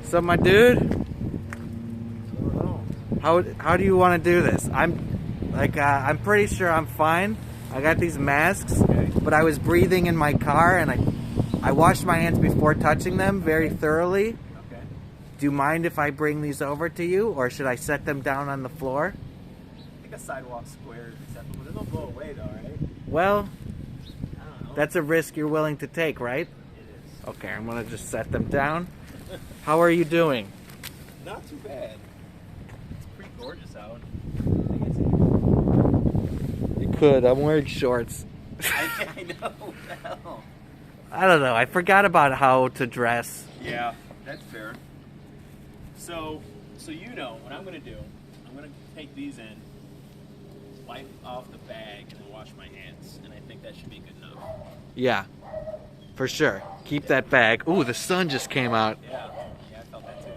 What's up, my dude? How do you want to do this? I'm pretty sure I'm fine. I got these masks, but I was breathing in my car and I washed my hands before touching them very thoroughly. Okay. Do you mind if I bring these over to you, or should I set them down on the floor? I think a sidewalk square is acceptable. They don't blow away though, right? Well, I don't know. that's a risk you're willing to take, right? It is. Okay, I'm gonna just set them down. How are you doing? Not too bad. It's pretty gorgeous out. You could. I'm wearing shorts. I know. Hell. I don't know. I forgot about how to dress. Yeah, that's fair. So you know what I'm gonna do? I'm gonna take these in, wipe off the bag, and then wash my hands, and I think that should be good enough. Yeah, for sure. Keep that bag. Ooh, the sun just came out. Yeah, I felt that too.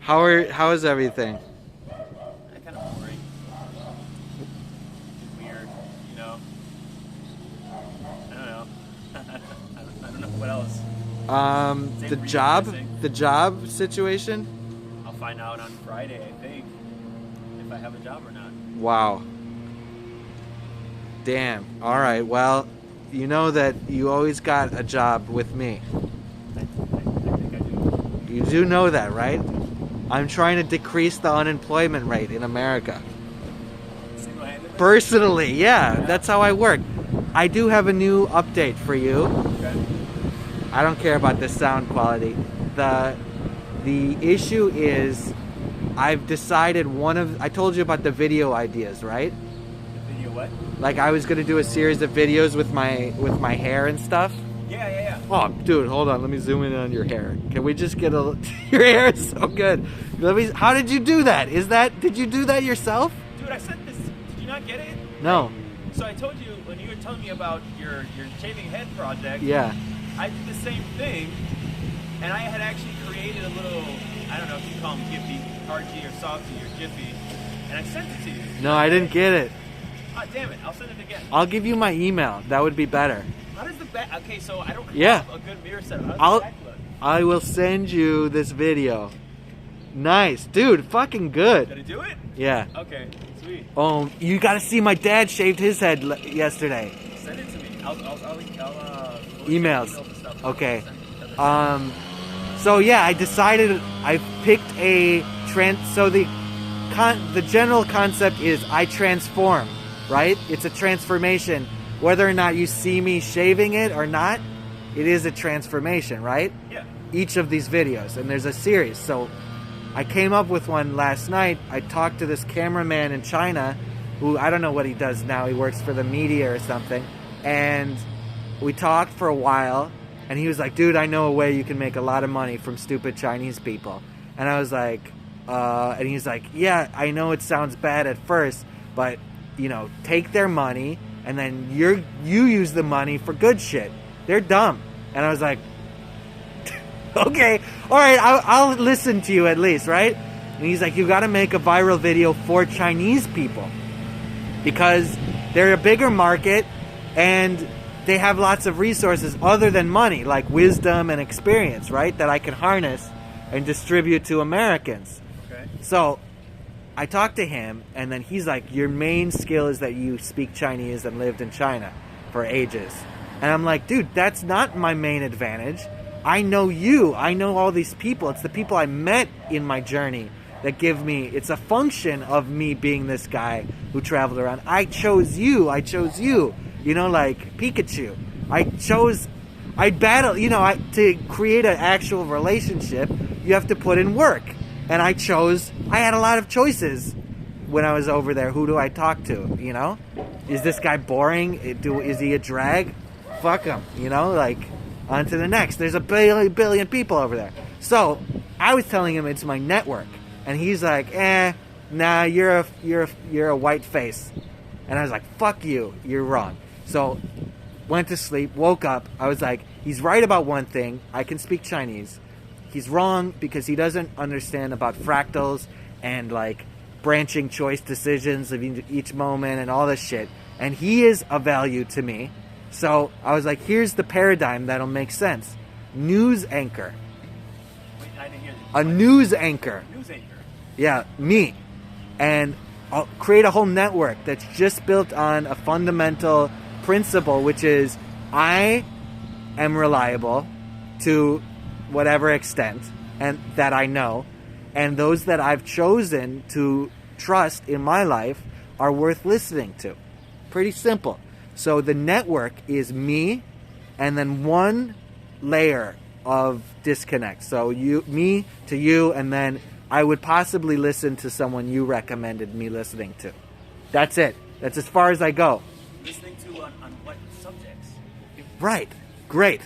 How is everything? Kind of boring. Weird, you know. I don't know. I don't know what else. The job situation? I'll find out on Friday, I think, if I have a job or not. Wow. Damn. All right. Well, you know that you always got a job with me. I think I do. You do know that, right? I'm trying to decrease the unemployment rate in America. Single-handedly? Personally, yeah, that's how I work. I do have a new update for you. Okay. I don't care about the sound quality. The issue is I've decided I told you about the video ideas, right? The video what? Like I was gonna do a series of videos with my hair and stuff. Yeah. Oh, dude, hold on. Let me zoom in on your hair. Can we just get your hair is so good. How did you do that? Did you do that yourself? Dude, I sent this. Did you not get it? No. So I told you when you were telling me about your shaving head project. Yeah. I did the same thing, and I had actually created a little, I don't know if you call them Giphy, RG or Softy or Jiffy, and I sent it to you. No, I didn't get it. Oh, damn it. I'll send it again. I'll give you my email. That would be better. How does the back, okay, so I don't Yeah. have a good mirror setup. How does the back look? I will send you this video. Nice. Dude, fucking good. Did I do it? Yeah. Okay, sweet. Oh, you gotta see my dad shaved his head yesterday. Send it to me. I'll Emails. and stuff. Okay. Send it. So yeah, I decided I picked so the general concept is I transform, right? It's a transformation. Whether or not you see me shaving it or not, it is a transformation, right? Yeah. Each of these videos, and there's a series. So I came up with one last night. I talked to this cameraman in China who, I don't know what he does now. He works for the media or something. And we talked for a while, and he was like, dude, I know a way you can make a lot of money from stupid Chinese people. And I was like, and he's like, yeah, I know it sounds bad at first, but, you know, take their money, and then you use the money for good shit. They're dumb. And I was like, okay, all right, I'll listen to you at least, right? And he's like, you got to make a viral video for Chinese people because they're a bigger market and they have lots of resources other than money, like wisdom and experience, right? That I can harness and distribute to Americans. Okay. So I talked to him, and then he's like, your main skill is that you speak Chinese and lived in China for ages. And I'm like, dude, that's not my main advantage. I know you. I know all these people. It's the people I met in my journey that give me, it's a function of me being this guy who traveled around. I chose you. You know, like Pikachu. I battle, you know, to create an actual relationship, you have to put in work. And I had a lot of choices when I was over there. Who do I talk to, you know? Is this guy boring? Is he a drag? Fuck him, you know, like, on to the next. There's a billion people over there. So I was telling him it's my network. And he's like, nah, you're a white face. And I was like, fuck you, you're wrong. So went to sleep, woke up. I was like, he's right about one thing. I can speak Chinese. He's wrong because he doesn't understand about fractals and like branching choice decisions of each moment and all this shit. And he is of value to me. So I was like, here's the paradigm that'll make sense. News anchor. Wait, I didn't hear A news anchor. News anchor. Yeah, me. And I'll create a whole network that's just built on a fundamental principle, which is I am reliable to whatever extent and that I know, and those that I've chosen to trust in my life are worth listening to. Pretty simple. So the network is me and then one layer of disconnect. So me to you, and then I would possibly listen to someone you recommended me listening to. That's it. That's as far as I go. Listening to on what subjects? Right. Great.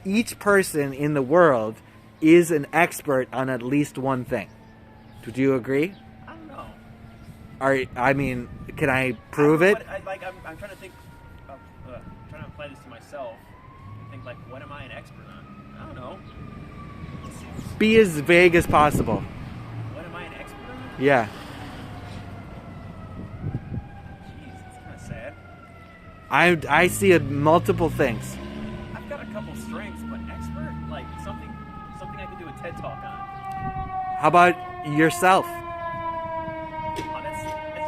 Each person in the world is an expert on at least one thing. Do you agree? I don't know. I mean, can I prove it? I'm trying to think. Trying to apply this to myself. I think, like, what am I an expert on? I don't know. Be as vague as possible. What am I an expert on? Yeah. Jeez, it's kind of sad. I see multiple things. I've got a couple strengths, but expert, like something I could do a TED talk on. How about yourself? Oh, that's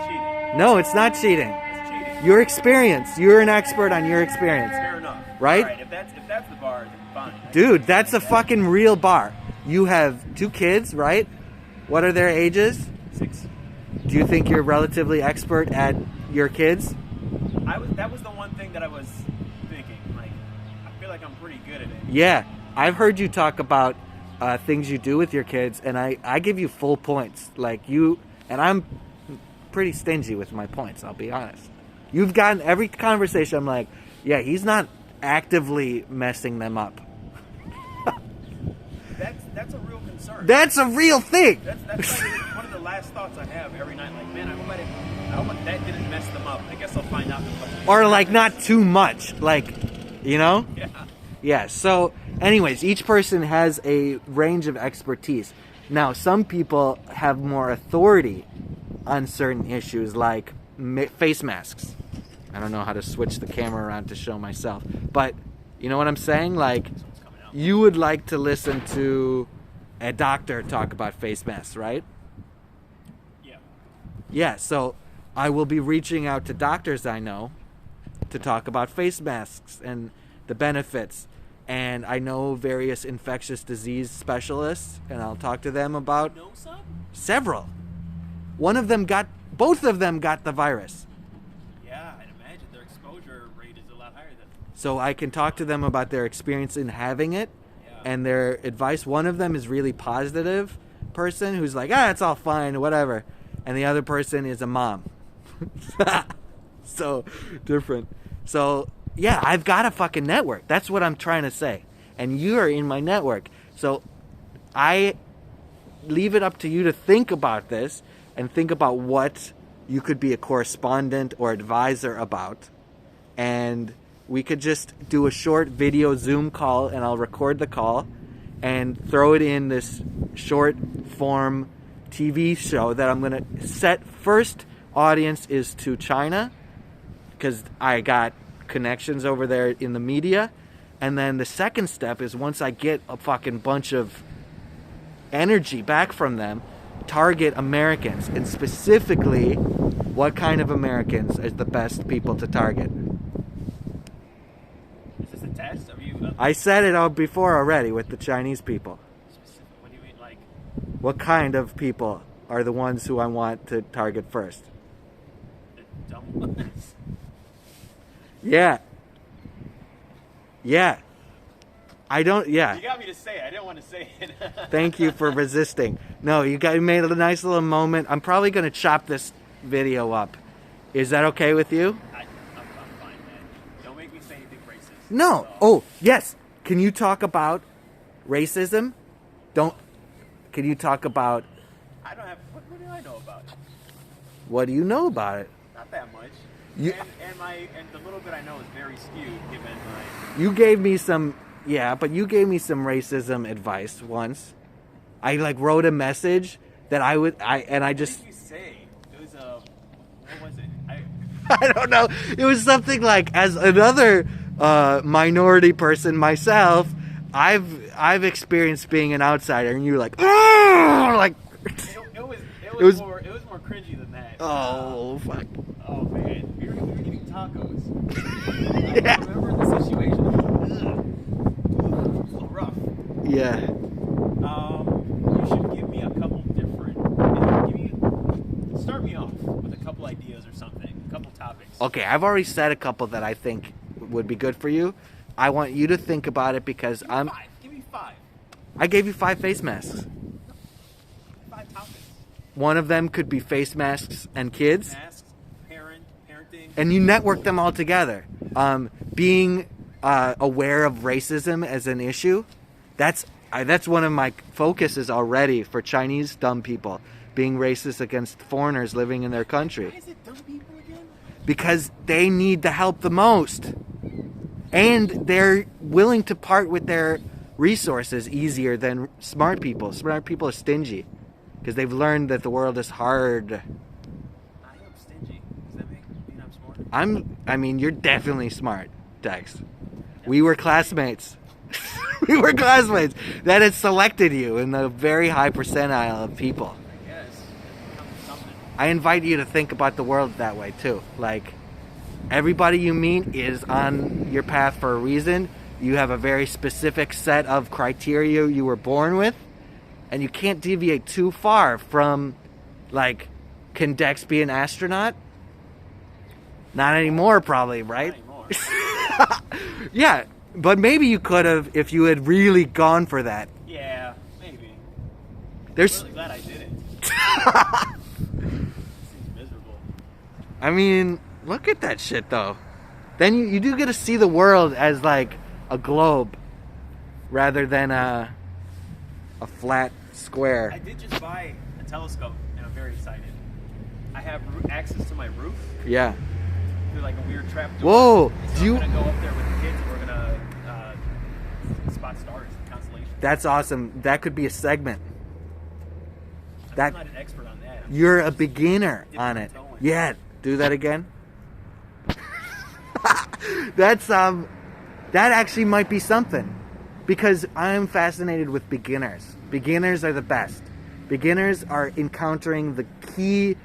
cheating. No, it's not cheating. That's cheating. Your experience. You're an expert on your experience. Fair enough. Right? All right, if that's the bar, then fine. Dude, that's a fucking real bar. You have 2 kids, right? What are their ages? 6. Do you think you're relatively expert at your kids? That was the one thing that I was thinking. Like, I feel like I'm pretty good at it. Yeah. I've heard you talk about things you do with your kids, and I give you full points. Like you, and I'm pretty stingy with my points, I'll be honest. You've gotten every conversation, I'm like, yeah, he's not actively messing them up. That's a real concern. That's a real thing. That's like one of the last thoughts I have every night. Like, man, I hope that didn't mess them up. I guess I'll find out. Or like not too much, like, you know? Yeah. Yeah, so anyways, each person has a range of expertise. Now, some people have more authority on certain issues, like face masks. I don't know how to switch the camera around to show myself. But, you know what I'm saying? Like, you would like to listen to a doctor talk about face masks, right? Yeah. Yeah, so I will be reaching out to doctors I know to talk about face masks and the benefits. And I know various infectious disease specialists, and I'll talk to them about You know some? several. Both of them got the virus. Yeah, I'd imagine their exposure rate is a lot higher than. So I can talk to them about their experience in having it and their advice. One of them is really positive person who's like, it's all fine, whatever. And the other person is a mom. So different. So yeah, I've got a fucking network. That's what I'm trying to say. And you are in my network. So I leave it up to you to think about this and think about what you could be a correspondent or advisor about. And we could just do a short video Zoom call, and I'll record the call and throw it in this short form TV show that I'm going to set. First audience is to China, because I got connections over there in the media. And then the second step is, once I get a fucking bunch of energy back from them, target Americans, and specifically what kind of Americans is the best people to target. Is this a test? Are you? I said it out before already with the Chinese people. Specific, what do you mean, like? What kind of people are the ones who I want to target first? The dumb ones? Yeah. Yeah. I don't, yeah. You got me to say it. I didn't want to say it. Thank you for resisting. No, you made a nice little moment. I'm probably going to chop this video up. Is that okay with you? I'm fine, man. Don't make me say anything racist. No. Oh, yes. Can you talk about racism? Can you talk about... I don't have... What do I know about it? What do you know about it? Not that much. You, And the little bit I know is very skewed, given my... You gave me some... Yeah, but you gave me some racism advice once. I wrote a message that I just... What did you say? It was what was it? I don't know. It was something like, as another minority person myself, I've experienced being an outsider, and you're like, "Argh!" Like It was more cringy than that. oh fuck. Oh man, we were eating tacos. Yeah. I remember the situation. It was a little rough. Yeah. You should give me a couple different. Start me off with a couple ideas or something, a couple topics. Okay, I've already said a couple that I think would be good for you. I want you to think about it because Give me five. I gave you 5 face masks. 5 topics. One of them could be face masks and kids. Masks, parenting. And you network them all together. Being aware of racism as an issue, that's one of my focuses already for Chinese dumb people. Being racist against foreigners living in their country. Why is it dumb people again? Because they need the help the most. And they're willing to part with their resources easier than smart people. Smart people are stingy. Because they've learned that the world is hard. I am stingy. Does that mean I'm smart? I mean, you're definitely smart, Dex. We were classmates. We were classmates. That had selected you in the very high percentile of people. I guess. Something. I invite you to think about the world that way, too. Like, everybody you meet is on your path for a reason. You have a very specific set of criteria you were born with. And you can't deviate too far from, like, can Dex be an astronaut? Not anymore, probably, right? Not anymore. Yeah, but maybe you could have if you had really gone for that. Yeah, maybe. There's, I'm really glad I didn't. Seems miserable. I mean, look at that shit, though. Then you do get to see the world as, like, a globe rather than a flat square. I did just buy a telescope, and I'm very excited. I have access to my roof Yeah. through like a weird trap door. Whoa, So I'm gonna go up there with the kids, and we're gonna spot stars and constellations. That's awesome. That could be a segment. I'm not an expert on that. You're a beginner on it. Tiptoeing. Yeah, do that again. That's that actually might be something. Because I'm fascinated with beginners. Beginners are the best. Beginners are encountering the key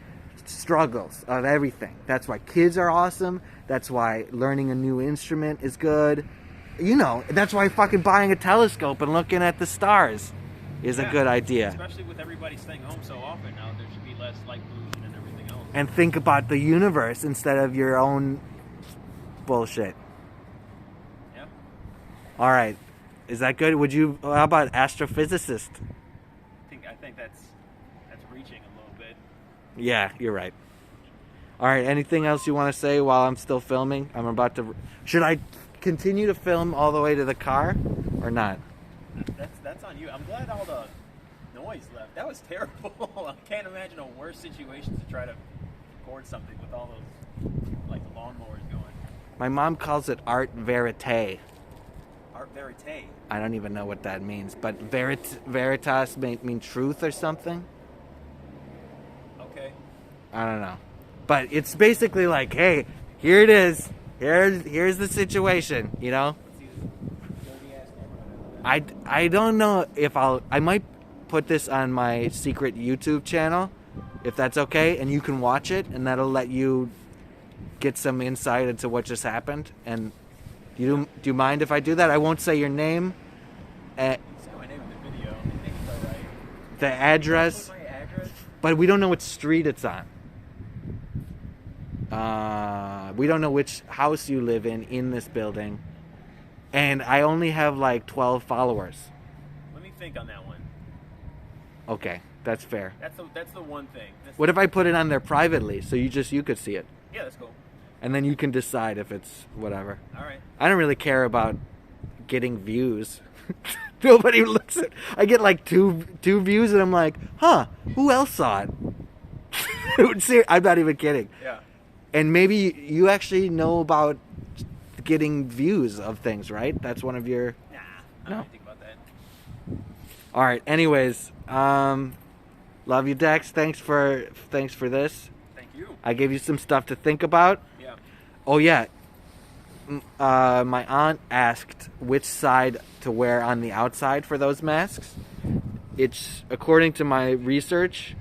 struggles of everything. That's why kids are awesome. That's why learning a new instrument is good. You know, that's why fucking buying a telescope and looking at the stars is a good idea. Especially with everybody staying home so often now, there should be less light pollution and everything else. And think about the universe instead of your own bullshit. Yeah. All right. Is that good? How about astrophysicist? I think that's reaching a little bit. Yeah, you're right. All right, anything else you want to say while I'm still filming? Should I continue to film all the way to the car or not? That's on you. I'm glad all the noise left. That was terrible. I can't imagine a worse situation to try to record something with all those like lawnmowers going. My mom calls it art verite. Art verite. I don't even know what that means, but veritas may mean truth or something. Okay. I don't know. But it's basically like, hey, here it is. Here's the situation, you know? I don't know if I might put this on my secret YouTube channel, if that's okay, and you can watch it, and that'll let you get some insight into what just happened. And do you mind if I do that? I won't say your name. Say my name in the video. I think it's all right. The address. My address? But we don't know what street it's on. We don't know which house you live in this building. And I only have like 12 followers. Let me think on that one. Okay, that's fair. That's the one thing. What if I put it on there privately so you could see it? Yeah, that's cool. And then you can decide if it's whatever. All right. I don't really care about getting views. Nobody looks at. I get like two views, and I'm like, huh? Who else saw it? I'm not even kidding. Yeah. And maybe you actually know about getting views of things, right? That's one of your. Nah, I don't think about that. All right. Anyways, love you, Dex. Thanks for this. Thank you. I gave you some stuff to think about. Yeah. Oh yeah. my aunt asked which side to wear on the outside for those masks. It's according to my research,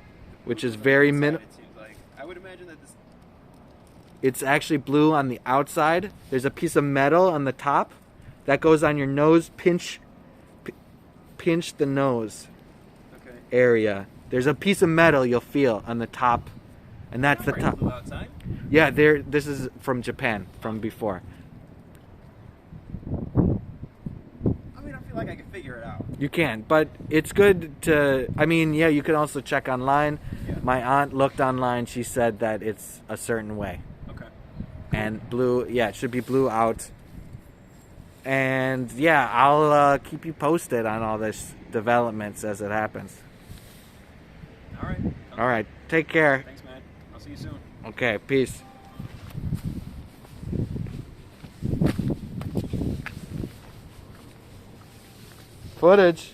which is very It seems like. I would imagine that this. It's actually blue on the outside. There's a piece of metal on the top that goes on your nose. Pinch the nose area. There's a piece of metal you'll feel on the top, and that's the top. Blue outside? Yeah, there. This is from Japan, from before. I mean, I feel like I can figure it out. You can, but it's good to. I mean, yeah, you can also check online. Yeah. My aunt looked online. She said that it's a certain way. Okay. And blue, yeah, it should be blue out. And yeah, I'll keep you posted on all this developments as it happens. All right. All right, take care. Thanks, man. I'll see you soon. Okay, peace. Footage.